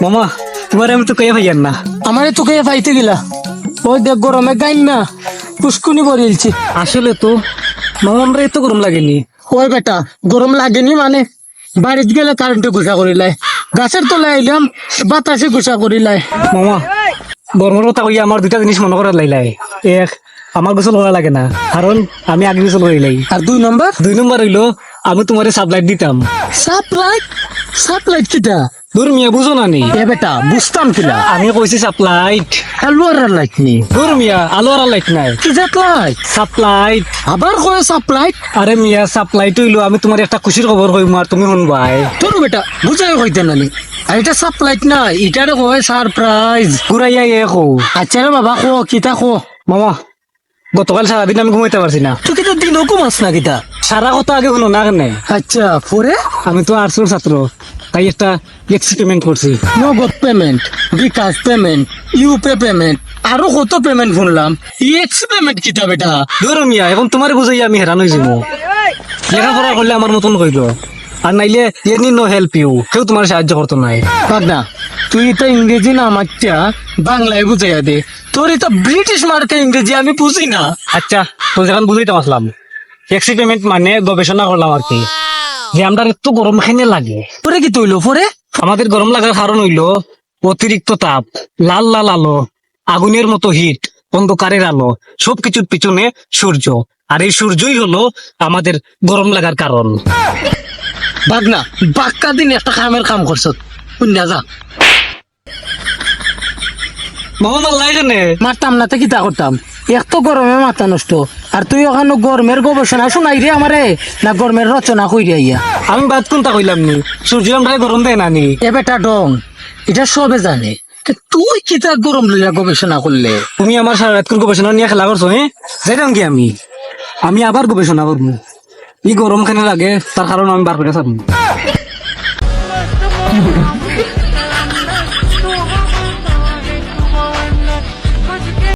মামা তোমার আমি তো কইয়া ভাইয়ার না। আমারে তোকে পাইতে গেলা ওই দেখ গরমে গাইন না পুষ্কুনি বরিলছি। আসলে তো মামা আমরা এত গরম লাগেনি। ওই বেটা গরম লাগেনি মানে বাড়িতে গেলে কারেন্টে গুছা করিলাই, গাছের তলায় আইলাম বাতাসে গুছা করিলাই। মামা গরমের কথা কইয়া আমার দুইটা জিনিস মনে করার লাইলাই। এক, আমার গোসল করা লাগে না, কারণ আমি আগে গোসল করিলাই। আর 2 নম্বর দুই নম্বর হইলো আমি তোমারে সাপ্লাইট দিতাম। সাপ্লাইট। সাপ্লাইট কিটা? দূর মিয়া বুঝো না নি? এ বেটা বুঝতাম কিলা আমি কইছি সাপ্লাইট। আলু আর লাইট নি দূর মিয়া আলো আর লাইট নাই, কি জাত লাইট? সাপ্লাইট। আবার কয় সাপ্লাইট? আরে মিয়া সাপ্লাইট হইলো আমি তোমার একটা খুশির খবর কইম আর তুমি শুনবাই। তোর বেটা বুঝাই হইতে নানি আর এটা সাপ্লাইট না, এটারে কয় সারপ্রাইজ। ঘুরাইয়া এ কো। আচ্ছা রে বাবা কো কিতা কো। মামা গতকাল সারাদিন আমি ঘুমাইতে পারছি না। তুই কিতা দিনও কমাস না কিতা? সারা কথা আগে শুনো না কেন? আচ্ছা পরে আমি তো আর্টসের ছাত্র, তাই একটা এক্সপেরিমেন্ট করছি। নগদ পেমেন্ট, বিকাশ পেমেন্ট, ইউপে পেমেন্ট, আরো কত পেমেন্ট শুনলাম। ইএক্স পেমেন্ট কিতা বেটা? ধরো মিয়া এখন তোমার বুঝাইয়া আমি হেরান হয়ে যাবো। লেখাপড়া করলে আমার মতন কইল, আর নাইলে এনি নো হেল্প ইউ, কেউ তোমার সাহায্য করতো নাই। বাদ না, তুই তো ইংরেজি না আমারটা বাংলায় বুঝাইয়া দে। তোর এটা ব্রিটিশ মার্কে ইংরেজি আমি বুঝি না। আচ্ছা তো যখন বুঝাইতে আসলাম, এক্সপেরিমেন্ট মানে গবেষণা করলাম আর কি, যে আমরা একটু গরম খেনে লাগে। পরে কি তৈল পরে? আমাদের গরম লাগার কারণ হইলো অতিরিক্ত তাপ, লাল লাল আলো, আগুনের মতো হিট, অন্ধকারের আলো, সবকিছুর পিছনে সূর্য। আর এই সূর্যই হলো আমাদের গরম লাগার কারণ। বাদ না, বাক্কা দিন একটা কামের কাম করছ শুনিয়া যা। মামা মাল্লাই জানে মারতাম না তো কিতা করতাম, এত গরমে মাথা নষ্ট। আর তুই ওখানে গরমের গবেষণা শোনাই রে আমারে, না গরমের রচনা কইরা ইয়া? আমি বাদ কোনটা কইলাম নি, সূর্য আমরা গরম দেয় না নি। এ বেটা ডং, এটা সবে জানে, তুই কিতা গরম লইয়া গবেষণা করলে? তুমি আমার সারা রাত গবেষণা নিয়ে খেলা করছো, হ্যাঁ যাইতাম কি আমি আমি আবার গবেষণা করবো এই গরম খানে লাগে, তার কারণ আমি বার করে থাকবো।